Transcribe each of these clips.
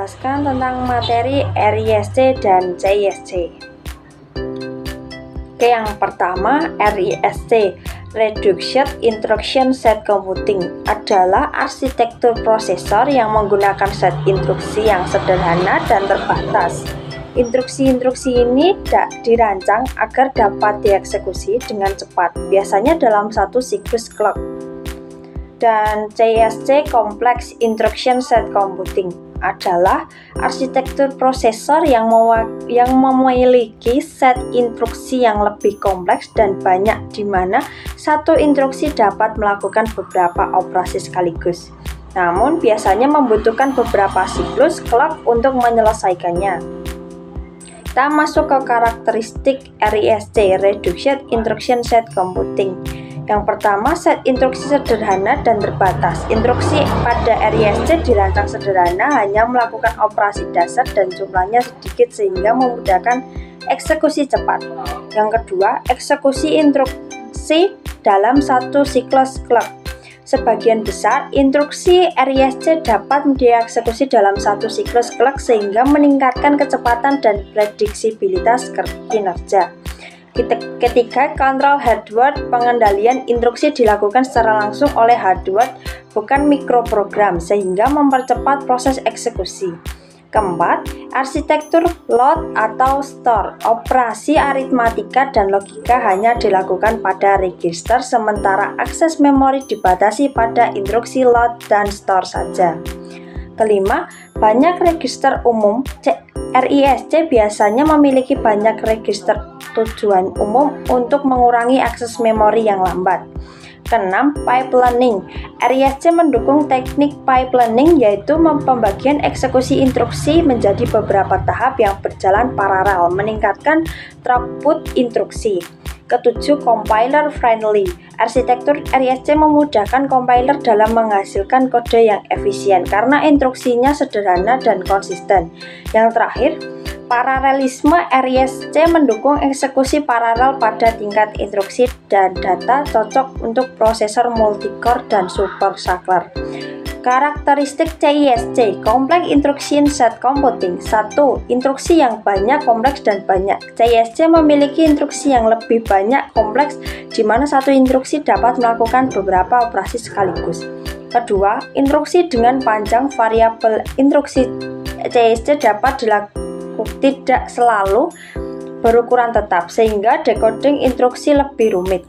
menjelaskan tentang materi RISC dan CISC. Oke, yang pertama RISC, Reduced Instruction Set Computing, adalah arsitektur prosesor yang menggunakan set instruksi yang sederhana dan terbatas. Instruksi-instruksi ini dirancang agar dapat dieksekusi dengan cepat, biasanya dalam satu siklus clock. Dan CISC, Complex Instruction Set Computing, adalah arsitektur prosesor yang memiliki set instruksi yang lebih kompleks dan banyak, di mana satu instruksi dapat melakukan beberapa operasi sekaligus. Namun biasanya membutuhkan beberapa siklus clock untuk menyelesaikannya. Kita masuk ke karakteristik RISC, Reduced Instruction Set Computing. Yang pertama, set instruksi sederhana dan terbatas. Instruksi pada RISC dirancang sederhana, hanya melakukan operasi dasar dan jumlahnya sedikit sehingga memudahkan eksekusi cepat. Yang kedua, eksekusi instruksi dalam satu siklus clock. Sebagian besar instruksi RISC dapat dieksekusi dalam satu siklus clock sehingga meningkatkan kecepatan dan prediksibilitas kinerja. Ketiga, kontrol hardware, pengendalian instruksi dilakukan secara langsung oleh hardware, bukan mikroprogram, sehingga mempercepat proses eksekusi. Keempat, arsitektur load atau store, operasi aritmatika dan logika hanya dilakukan pada register, sementara akses memori dibatasi pada instruksi load dan store saja. Kelima, banyak register umum. RISC biasanya memiliki banyak register tujuan umum untuk mengurangi akses memori yang lambat. Keenam, pipelining. RISC mendukung teknik pipelining, yaitu pembagian eksekusi instruksi menjadi beberapa tahap yang berjalan paralel, meningkatkan throughput instruksi. Ketujuh, compiler friendly. Arsitektur RISC memudahkan compiler dalam menghasilkan kode yang efisien karena instruksinya sederhana dan konsisten. Yang terakhir, paralelisme. RISC mendukung eksekusi paralel pada tingkat instruksi dan data, cocok untuk prosesor multicore dan supersampler. Karakteristik CISC, Complex Instruction Set Computing. 1. Instruksi yang banyak, kompleks, dan banyak. CISC memiliki instruksi yang lebih banyak, kompleks, di mana satu instruksi dapat melakukan beberapa operasi sekaligus. Kedua, instruksi dengan panjang variabel. Instruksi CISC dapat tidak selalu berukuran tetap, sehingga decoding instruksi lebih rumit.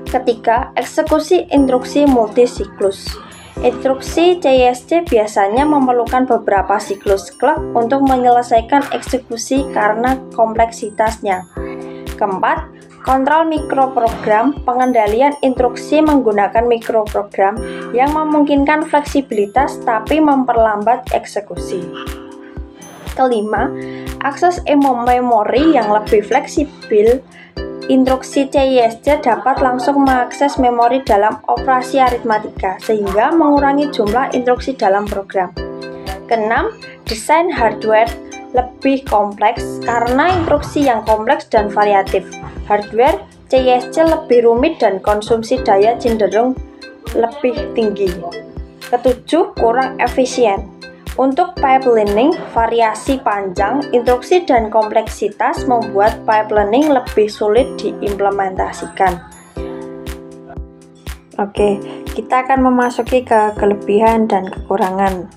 Ketiga, eksekusi instruksi multisiklus. Instruksi CISC biasanya memerlukan beberapa siklus clock untuk menyelesaikan eksekusi karena kompleksitasnya. Keempat, kontrol mikroprogram. Pengendalian instruksi menggunakan mikroprogram yang memungkinkan fleksibilitas tapi memperlambat eksekusi. Kelima, akses memori yang lebih fleksibel. Instruksi CISC dapat langsung mengakses memori dalam operasi aritmatika, sehingga mengurangi jumlah instruksi dalam program. Keenam, desain hardware lebih kompleks karena instruksi yang kompleks dan variatif. Hardware CISC lebih rumit dan konsumsi daya cenderung lebih tinggi. Ketujuh, kurang efisien. Untuk pipelining, variasi panjang, instruksi dan kompleksitas membuat pipelining lebih sulit diimplementasikan. Oke, kita akan memasuki ke kelebihan dan kekurangan.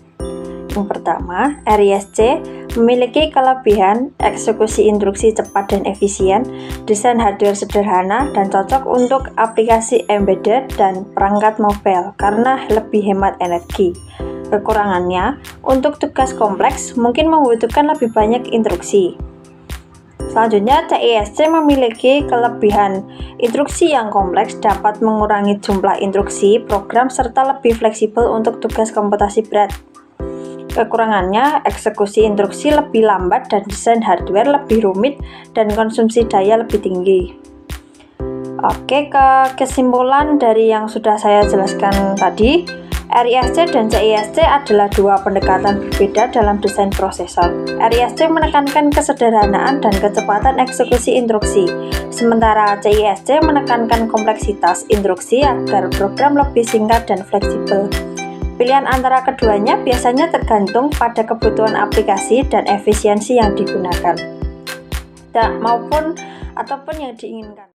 Yang pertama, RISC memiliki kelebihan eksekusi instruksi cepat dan efisien, desain hardware sederhana, dan cocok untuk aplikasi embedded dan perangkat mobile karena lebih hemat energi. Kekurangannya, untuk tugas kompleks mungkin membutuhkan lebih banyak instruksi. Selanjutnya, CISC memiliki kelebihan. Instruksi yang kompleks dapat mengurangi jumlah instruksi program serta lebih fleksibel untuk tugas komputasi berat. Kekurangannya, eksekusi instruksi lebih lambat dan desain hardware lebih rumit dan konsumsi daya lebih tinggi. Oke, kesimpulan dari yang sudah saya jelaskan tadi, RISC dan CISC adalah dua pendekatan berbeda dalam desain prosesor. RISC menekankan kesederhanaan dan kecepatan eksekusi instruksi, sementara CISC menekankan kompleksitas instruksi agar program lebih singkat dan fleksibel. Pilihan antara keduanya biasanya tergantung pada kebutuhan aplikasi dan efisiensi yang digunakan, ataupun yang diinginkan.